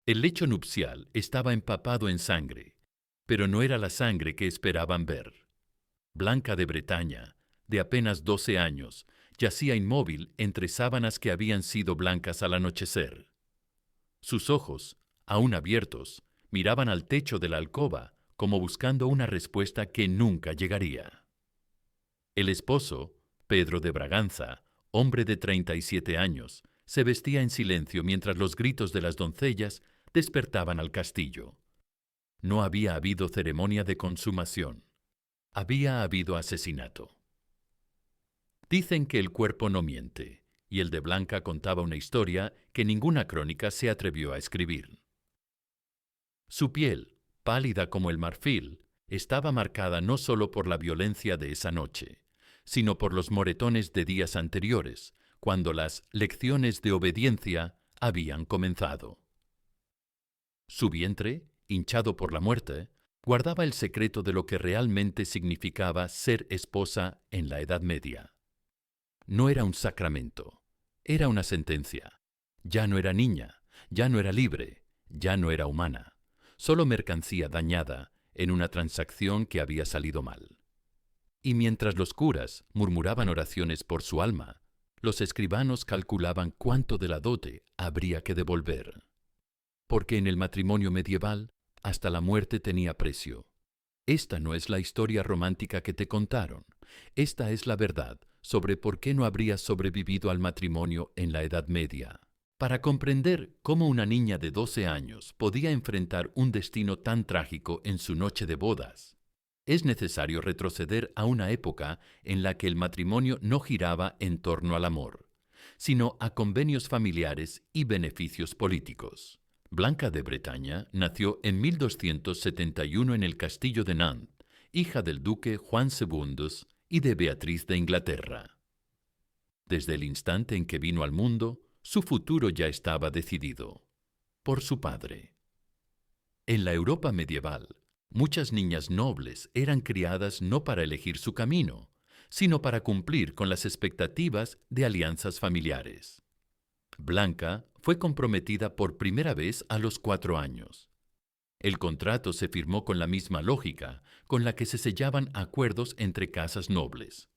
El lecho nupcial estaba empapado en sangre, pero no era la sangre que esperaban ver. Blanca de Bretaña, de apenas 12 años, yacía inmóvil entre sábanas que habían sido blancas al anochecer. Sus ojos, aún abiertos, miraban al techo de la alcoba como buscando una respuesta que nunca llegaría. El esposo, Pedro de Braganza, hombre de 37 años, se vestía en silencio mientras los gritos de las doncellas despertaban al castillo. No había habido ceremonia de consumación. Había habido asesinato. Dicen que el cuerpo no miente, y el de Blanca contaba una historia que ninguna crónica se atrevió a escribir. Su piel, pálida como el marfil, estaba marcada no solo por la violencia de esa noche, sino por los moretones de días anteriores, cuando las lecciones de obediencia habían comenzado. Su vientre, hinchado por la muerte, guardaba el secreto de lo que realmente significaba ser esposa en la Edad Media. No era un sacramento, era una sentencia. Ya no era niña, ya no era libre, ya no era humana, solo mercancía dañada en una transacción que había salido mal. Y mientras los curas murmuraban oraciones por su alma, los escribanos calculaban cuánto de la dote habría que devolver. Porque en el matrimonio medieval, hasta la muerte tenía precio. Esta no es la historia romántica que te contaron. Esta es la verdad sobre por qué no habrías sobrevivido al matrimonio en la Edad Media. Para comprender cómo una niña de 12 años podía enfrentar un destino tan trágico en su noche de bodas, es necesario retroceder a una época en la que el matrimonio no giraba en torno al amor, sino a convenios familiares y beneficios políticos. Blanca de Bretaña nació en 1271 en el castillo de Nantes, hija del duque Juan II y de Beatriz de Inglaterra. Desde el instante en que vino al mundo, su futuro ya estaba decidido, por su padre. En la Europa medieval, muchas niñas nobles eran criadas no para elegir su camino, sino para cumplir con las expectativas de alianzas familiares. Blanca fue comprometida por primera vez a los 4 años. El contrato se firmó con la misma lógica con la que se sellaban acuerdos entre casas nobles: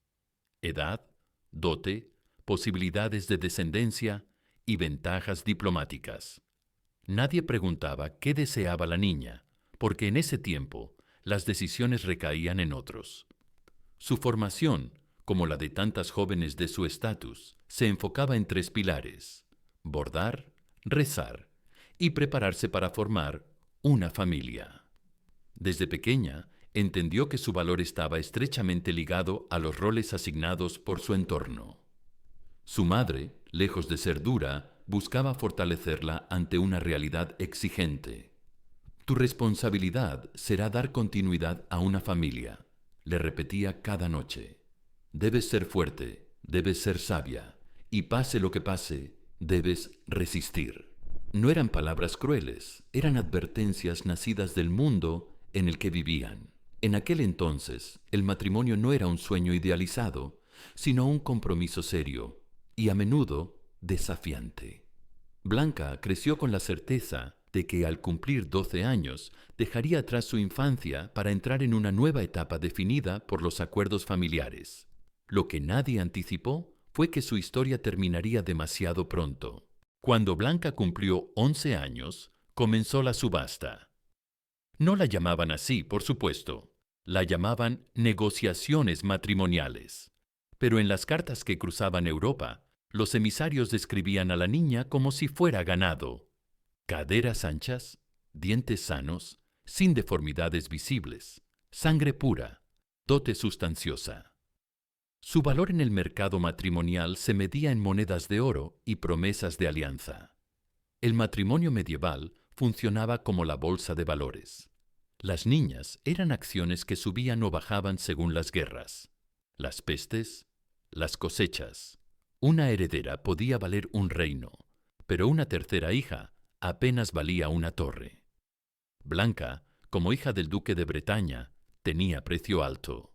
edad, dote, posibilidades de descendencia y ventajas diplomáticas. Nadie preguntaba qué deseaba la niña, porque en ese tiempo las decisiones recaían en otros. Su formación, como la de tantas jóvenes de su estatus, se enfocaba en 3 pilares: bordar, rezar y prepararse para formar una familia. Desde pequeña, entendió que su valor estaba estrechamente ligado a los roles asignados por su entorno. Su madre, lejos de ser dura, buscaba fortalecerla ante una realidad exigente. Tu responsabilidad será dar continuidad a una familia, le repetía cada noche. Debes ser fuerte, debes ser sabia, y pase lo que pase, debes resistir. No eran palabras crueles, eran advertencias nacidas del mundo en el que vivían. En aquel entonces, el matrimonio no era un sueño idealizado, sino un compromiso serio y a menudo desafiante. Blanca creció con la certeza de que al cumplir 12 años dejaría atrás su infancia para entrar en una nueva etapa definida por los acuerdos familiares. Lo que nadie anticipó fue que su historia terminaría demasiado pronto. Cuando Blanca cumplió 11 años, comenzó la subasta. No la llamaban así, por supuesto. La llamaban negociaciones matrimoniales. Pero en las cartas que cruzaban Europa, los emisarios describían a la niña como si fuera ganado. Caderas anchas, dientes sanos, sin deformidades visibles, sangre pura, dote sustanciosa. Su valor en el mercado matrimonial se medía en monedas de oro y promesas de alianza. El matrimonio medieval funcionaba como la bolsa de valores. Las niñas eran acciones que subían o bajaban según las guerras, las pestes, las cosechas. Una heredera podía valer un reino, pero una tercera hija apenas valía una torre. Blanca, como hija del duque de Bretaña, tenía precio alto.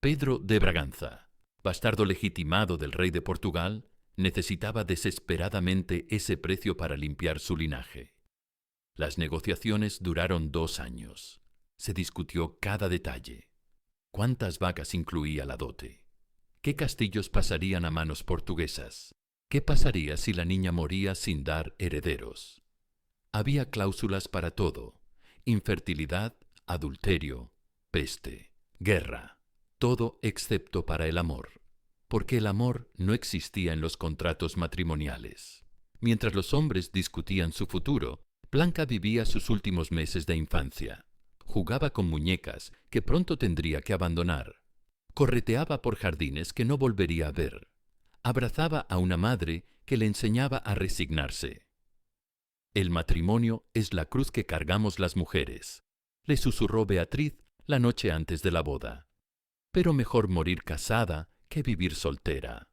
Pedro de Braganza, bastardo legitimado del rey de Portugal, necesitaba desesperadamente ese precio para limpiar su linaje. Las negociaciones duraron 2 años. Se discutió cada detalle. ¿Cuántas vacas incluía la dote? ¿Qué castillos pasarían a manos portuguesas? ¿Qué pasaría si la niña moría sin dar herederos? Había cláusulas para todo: infertilidad, adulterio, peste, guerra, todo excepto para el amor, porque el amor no existía en los contratos matrimoniales. Mientras los hombres discutían su futuro, Blanca vivía sus últimos meses de infancia. Jugaba con muñecas que pronto tendría que abandonar. Correteaba por jardines que no volvería a ver. Abrazaba a una madre que le enseñaba a resignarse. El matrimonio es la cruz que cargamos las mujeres, le susurró Beatriz la noche antes de la boda. Pero mejor morir casada que vivir soltera.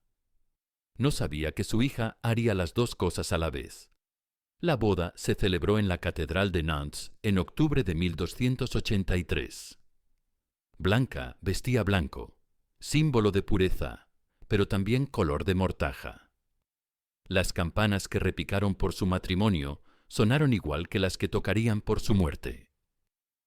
No sabía que su hija haría las dos cosas a la vez. La boda se celebró en la Catedral de Nantes en octubre de 1283. Blanca vestía blanco, símbolo de pureza, pero también color de mortaja. Las campanas que repicaron por su matrimonio sonaron igual que las que tocarían por su muerte.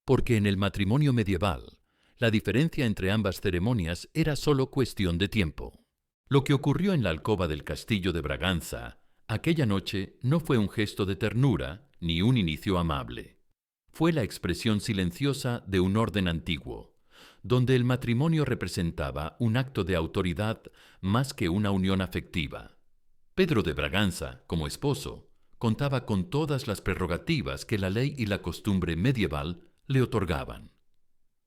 Porque en el matrimonio medieval, la diferencia entre ambas ceremonias era solo cuestión de tiempo. Lo que ocurrió en la alcoba del castillo de Braganza aquella noche no fue un gesto de ternura ni un inicio amable. Fue la expresión silenciosa de un orden antiguo, donde el matrimonio representaba un acto de autoridad más que una unión afectiva. Pedro de Braganza, como esposo, contaba con todas las prerrogativas que la ley y la costumbre medieval le otorgaban.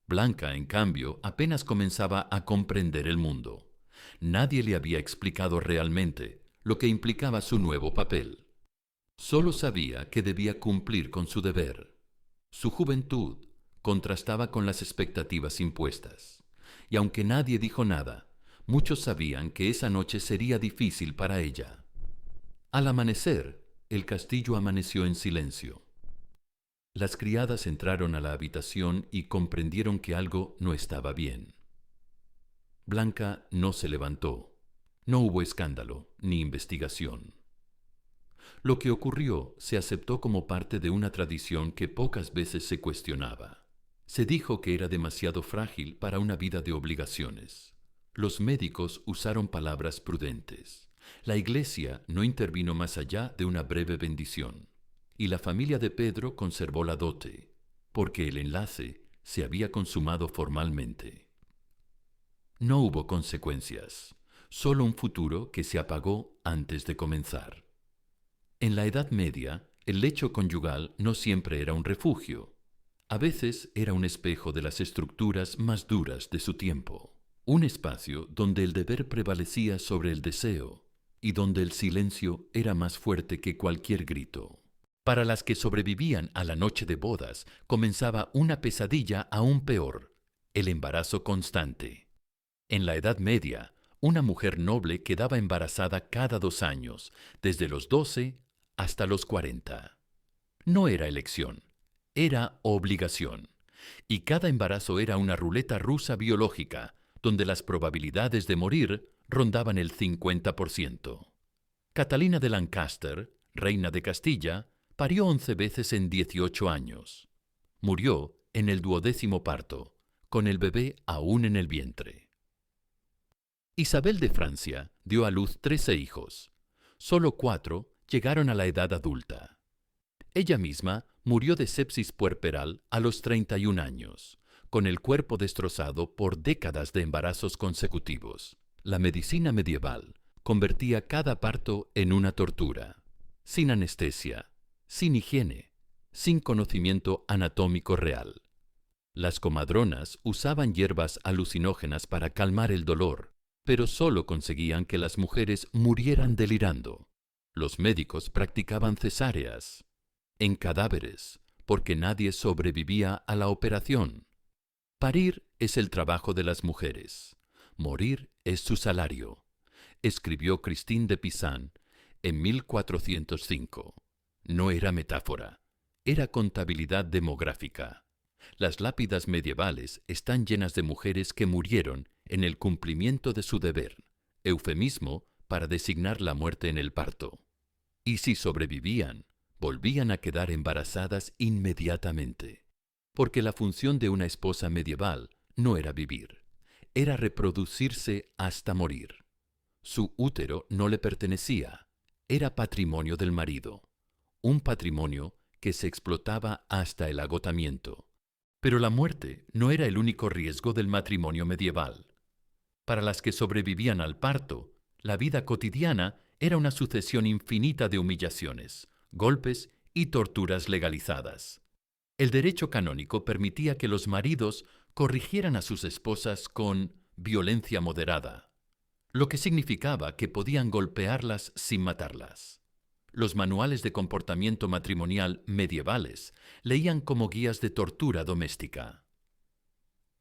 Blanca, en cambio, apenas comenzaba a comprender el mundo. Nadie le había explicado realmente lo que implicaba su nuevo papel. Solo sabía que debía cumplir con su deber. Su juventud contrastaba con las expectativas impuestas, y aunque nadie dijo nada, muchos sabían que esa noche sería difícil para ella. Al amanecer, el castillo amaneció en silencio. Las criadas entraron a la habitación y comprendieron que algo no estaba bien. Blanca no se levantó. No hubo escándalo ni investigación. Lo que ocurrió se aceptó como parte de una tradición que pocas veces se cuestionaba. Se dijo que era demasiado frágil para una vida de obligaciones. Los médicos usaron palabras prudentes. La Iglesia no intervino más allá de una breve bendición. Y la familia de Pedro conservó la dote, porque el enlace se había consumado formalmente. No hubo consecuencias, solo un futuro que se apagó antes de comenzar. En la Edad Media, el lecho conyugal no siempre era un refugio. A veces era un espejo de las estructuras más duras de su tiempo. Un espacio donde el deber prevalecía sobre el deseo y donde el silencio era más fuerte que cualquier grito. Para las que sobrevivían a la noche de bodas, comenzaba una pesadilla aún peor: el embarazo constante. En la Edad Media, una mujer noble quedaba embarazada cada 2 años, desde los 12 hasta los 40. No era elección, era obligación. Y cada embarazo era una ruleta rusa biológica, donde las probabilidades de morir rondaban el 50%. Catalina de Lancaster, reina de Castilla, parió 11 veces en 18 años. Murió en el 12º parto, con el bebé aún en el vientre. Isabel de Francia dio a luz 13 hijos. Solo 4 llegaron a la edad adulta. Ella misma murió de sepsis puerperal a los 31 años, con el cuerpo destrozado por décadas de embarazos consecutivos. La medicina medieval convertía cada parto en una tortura, sin anestesia, sin higiene, sin conocimiento anatómico real. Las comadronas usaban hierbas alucinógenas para calmar el dolor, pero solo conseguían que las mujeres murieran delirando. Los médicos practicaban cesáreas, en cadáveres, porque nadie sobrevivía a la operación. Parir es el trabajo de las mujeres, morir es su salario, escribió Christine de Pisan en 1405. No era metáfora, era contabilidad demográfica. Las lápidas medievales están llenas de mujeres que murieron en el cumplimiento de su deber, eufemismo para designar la muerte en el parto. Y si sobrevivían, volvían a quedar embarazadas inmediatamente, porque la función de una esposa medieval no era vivir, era reproducirse hasta morir. Su útero no le pertenecía, era patrimonio del marido, un patrimonio que se explotaba hasta el agotamiento. Pero la muerte no era el único riesgo del matrimonio medieval. Para las que sobrevivían al parto, la vida cotidiana era una sucesión infinita de humillaciones, golpes y torturas legalizadas. El derecho canónico permitía que los maridos corrigieran a sus esposas con violencia moderada, lo que significaba que podían golpearlas sin matarlas. Los manuales de comportamiento matrimonial medievales leían como guías de tortura doméstica.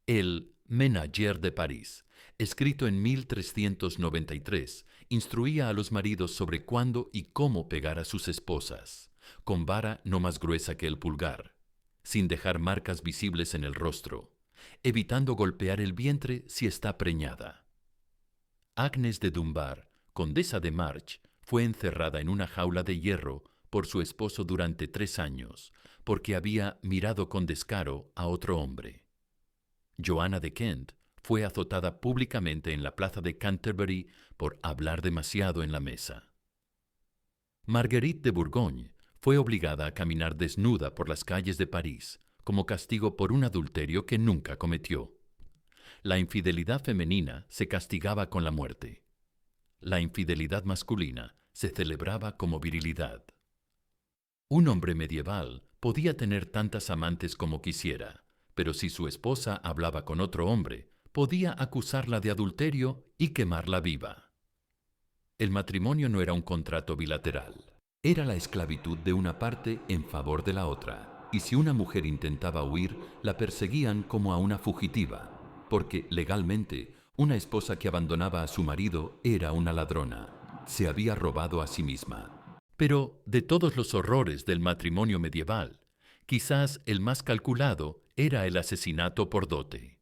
El Ménager de París, escrito en 1393, instruía a los maridos sobre cuándo y cómo pegar a sus esposas, con vara no más gruesa que el pulgar, sin dejar marcas visibles en el rostro, evitando golpear el vientre si está preñada. Agnes de Dunbar, condesa de March, fue encerrada en una jaula de hierro por su esposo durante 3 años, porque había mirado con descaro a otro hombre. Joana de Kent fue azotada públicamente en la plaza de Canterbury por hablar demasiado en la mesa. Marguerite de Bourgogne fue obligada a caminar desnuda por las calles de París como castigo por un adulterio que nunca cometió. La infidelidad femenina se castigaba con la muerte. La infidelidad masculina se celebraba como virilidad. Un hombre medieval podía tener tantas amantes como quisiera, pero si su esposa hablaba con otro hombre, podía acusarla de adulterio y quemarla viva. El matrimonio no era un contrato bilateral, era la esclavitud de una parte en favor de la otra, y si una mujer intentaba huir, la perseguían como a una fugitiva, porque legalmente una esposa que abandonaba a su marido era una ladrona, se había robado a sí misma. Pero de todos los horrores del matrimonio medieval, quizás el más calculado era el asesinato por dote.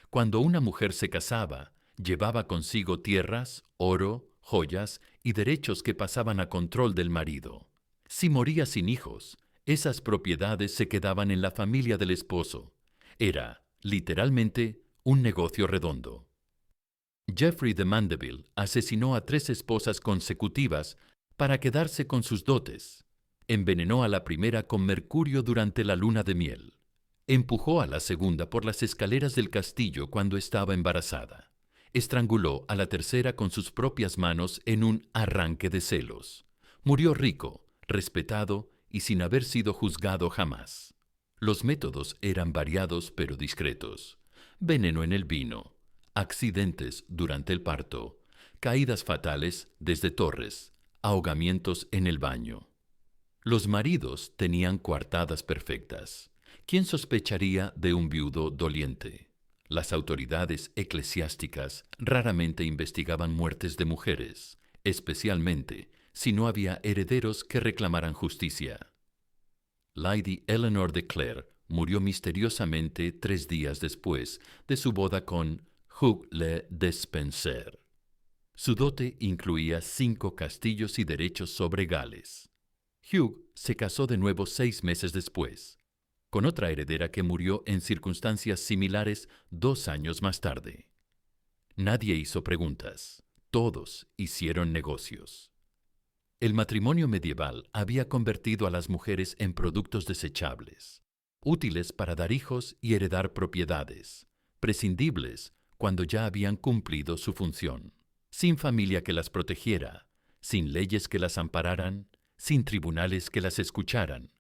Cuando una mujer se casaba, llevaba consigo tierras, oro, joyas y derechos que pasaban a control del marido. Si moría sin hijos, esas propiedades se quedaban en la familia del esposo. Era, literalmente, un negocio redondo. Geoffrey de Mandeville asesinó a 3 esposas consecutivas para quedarse con sus dotes. Envenenó a la primera con mercurio durante la luna de miel. Empujó a la segunda por las escaleras del castillo cuando estaba embarazada. Estranguló a la tercera con sus propias manos en un arranque de celos. Murió rico, respetado y sin haber sido juzgado jamás. Los métodos eran variados pero discretos. Veneno en el vino, accidentes durante el parto, caídas fatales desde torres, ahogamientos en el baño. Los maridos tenían coartadas perfectas. ¿Quién sospecharía de un viudo doliente? Las autoridades eclesiásticas raramente investigaban muertes de mujeres, especialmente si no había herederos que reclamaran justicia. Lady Eleanor de Clare murió misteriosamente 3 días después de su boda con Hugh le Despencer. Su dote incluía 5 castillos y derechos sobre Gales. Hugh se casó de nuevo 6 meses después, con otra heredera que murió en circunstancias similares 2 años más tarde. Nadie hizo preguntas, todos hicieron negocios. El matrimonio medieval había convertido a las mujeres en productos desechables, útiles para dar hijos y heredar propiedades, prescindibles cuando ya habían cumplido su función, sin familia que las protegiera, sin leyes que las ampararan, sin tribunales que las escucharan.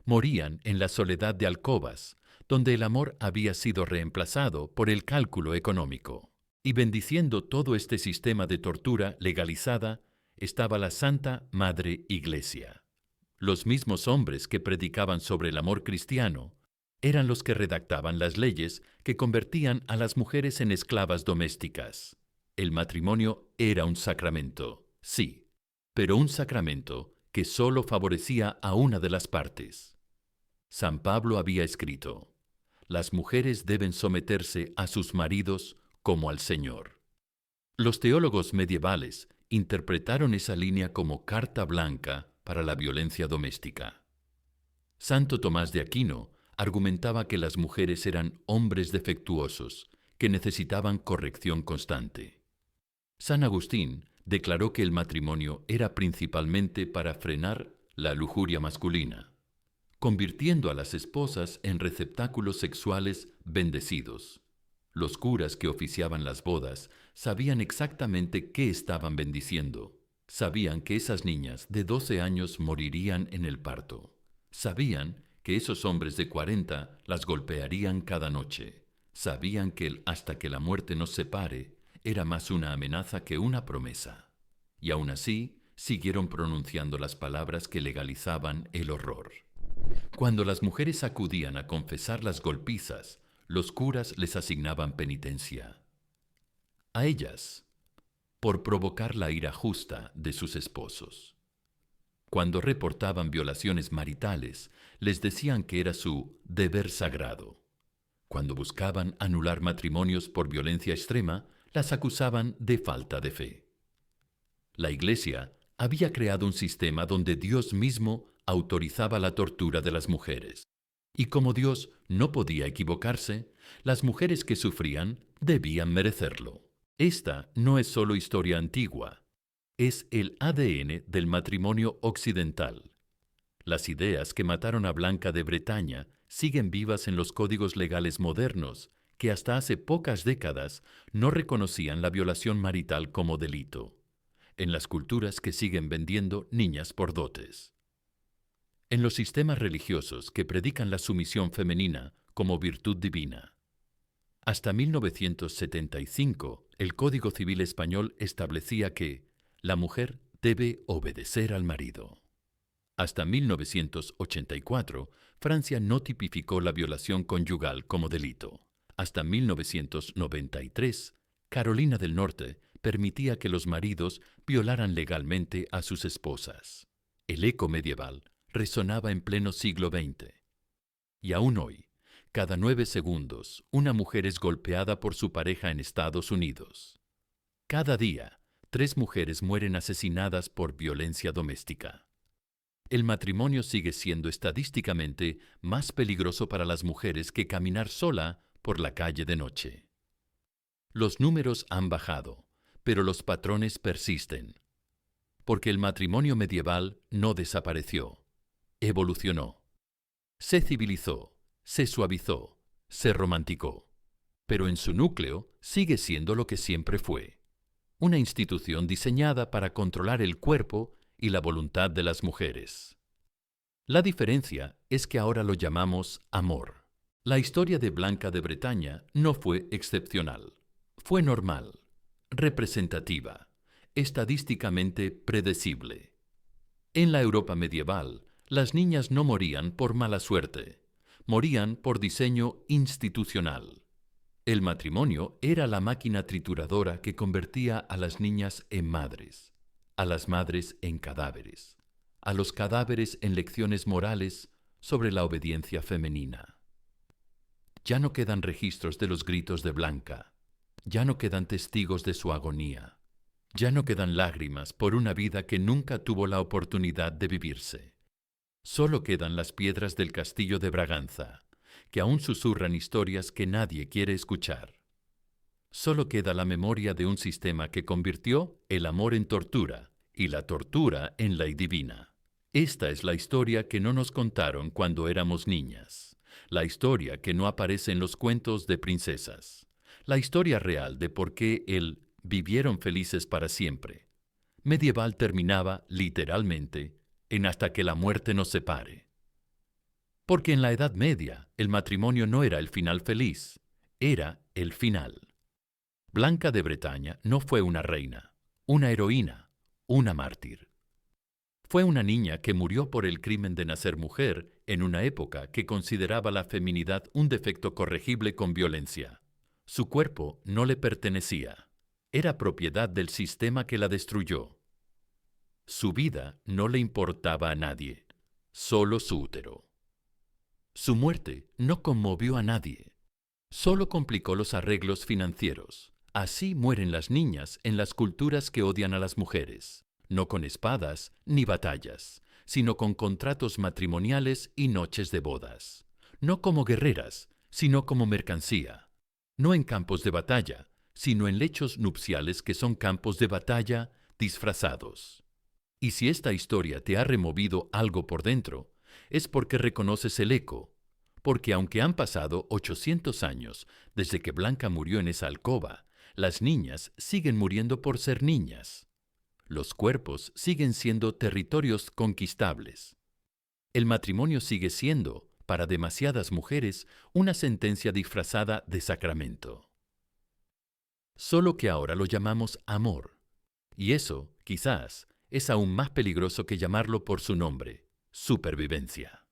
Morían en la soledad de alcobas, donde el amor había sido reemplazado por el cálculo económico. Y bendiciendo todo este sistema de tortura legalizada, estaba la Santa Madre Iglesia. Los mismos hombres que predicaban sobre el amor cristiano eran los que redactaban las leyes que convertían a las mujeres en esclavas domésticas. El matrimonio era un sacramento, sí, pero un sacramento que solo favorecía a una de las partes. San Pablo había escrito: las mujeres deben someterse a sus maridos como al Señor. Los teólogos medievales interpretaron esa línea como carta blanca para la violencia doméstica. Santo Tomás de Aquino argumentaba que las mujeres eran hombres defectuosos que necesitaban corrección constante. San Agustín declaró que el matrimonio era principalmente para frenar la lujuria masculina, convirtiendo a las esposas en receptáculos sexuales bendecidos. Los curas que oficiaban las bodas sabían exactamente qué estaban bendiciendo. Sabían que esas niñas de 12 años morirían en el parto. Sabían que esos hombres de 40 las golpearían cada noche. Sabían que el hasta que la muerte nos separe era más una amenaza que una promesa. Y aún así, siguieron pronunciando las palabras que legalizaban el horror. Cuando las mujeres acudían a confesar las golpizas, los curas les asignaban penitencia. A ellas, por provocar la ira justa de sus esposos. Cuando reportaban violaciones maritales, les decían que era su deber sagrado. Cuando buscaban anular matrimonios por violencia extrema, las acusaban de falta de fe. La Iglesia había creado un sistema donde Dios mismo autorizaba la tortura de las mujeres. Y como Dios no podía equivocarse, las mujeres que sufrían debían merecerlo. Esta no es solo historia antigua, es el ADN del matrimonio occidental. Las ideas que mataron a Blanca de Bretaña siguen vivas en los códigos legales modernos, que hasta hace pocas décadas no reconocían la violación marital como delito, en las culturas que siguen vendiendo niñas por dotes. En los sistemas religiosos que predican la sumisión femenina como virtud divina. Hasta 1975, el Código Civil español establecía que la mujer debe obedecer al marido. Hasta 1984, Francia no tipificó la violación conyugal como delito. Hasta 1993, Carolina del Norte permitía que los maridos violaran legalmente a sus esposas. El eco medieval resonaba en pleno siglo XX. Y aún hoy, cada 9 segundos, una mujer es golpeada por su pareja en Estados Unidos. Cada día, 3 mujeres mueren asesinadas por violencia doméstica. El matrimonio sigue siendo estadísticamente más peligroso para las mujeres que caminar sola por la calle de noche. Los números han bajado, pero los patrones persisten. Porque el matrimonio medieval no desapareció. Evolucionó, se civilizó, se suavizó, se romanticó, pero en su núcleo sigue siendo lo que siempre fue, una institución diseñada para controlar el cuerpo y la voluntad de las mujeres. La diferencia es que ahora lo llamamos amor. La historia de Blanca de Bretaña no fue excepcional, fue normal, representativa, estadísticamente predecible. En la Europa medieval, las niñas no morían por mala suerte, morían por diseño institucional. El matrimonio era la máquina trituradora que convertía a las niñas en madres, a las madres en cadáveres, a los cadáveres en lecciones morales sobre la obediencia femenina. Ya no quedan registros de los gritos de Blanca, ya no quedan testigos de su agonía, ya no quedan lágrimas por una vida que nunca tuvo la oportunidad de vivirse. Solo quedan las piedras del castillo de Braganza, que aún susurran historias que nadie quiere escuchar. Solo queda la memoria de un sistema que convirtió el amor en tortura y la tortura en ley divina. Esta es la historia que no nos contaron cuando éramos niñas, la historia que no aparece en los cuentos de princesas, la historia real de por qué el vivieron felices para siempre medieval terminaba, literalmente, en hasta que la muerte nos separe. Porque en la Edad Media el matrimonio no era el final feliz, era el final. Blanca de Bretaña no fue una reina, una heroína, una mártir. Fue una niña que murió por el crimen de nacer mujer en una época que consideraba la feminidad un defecto corregible con violencia. Su cuerpo no le pertenecía, era propiedad del sistema que la destruyó. Su vida no le importaba a nadie, solo su útero. Su muerte no conmovió a nadie, solo complicó los arreglos financieros. Así mueren las niñas en las culturas que odian a las mujeres, no con espadas ni batallas, sino con contratos matrimoniales y noches de bodas. No como guerreras, sino como mercancía. No en campos de batalla, sino en lechos nupciales que son campos de batalla disfrazados. Y si esta historia te ha removido algo por dentro, es porque reconoces el eco, porque aunque han pasado 800 años desde que Blanca murió en esa alcoba, las niñas siguen muriendo por ser niñas. Los cuerpos siguen siendo territorios conquistables. El matrimonio sigue siendo, para demasiadas mujeres, una sentencia disfrazada de sacramento. Solo que ahora lo llamamos amor. Y eso, quizás, es aún más peligroso que llamarlo por su nombre, supervivencia.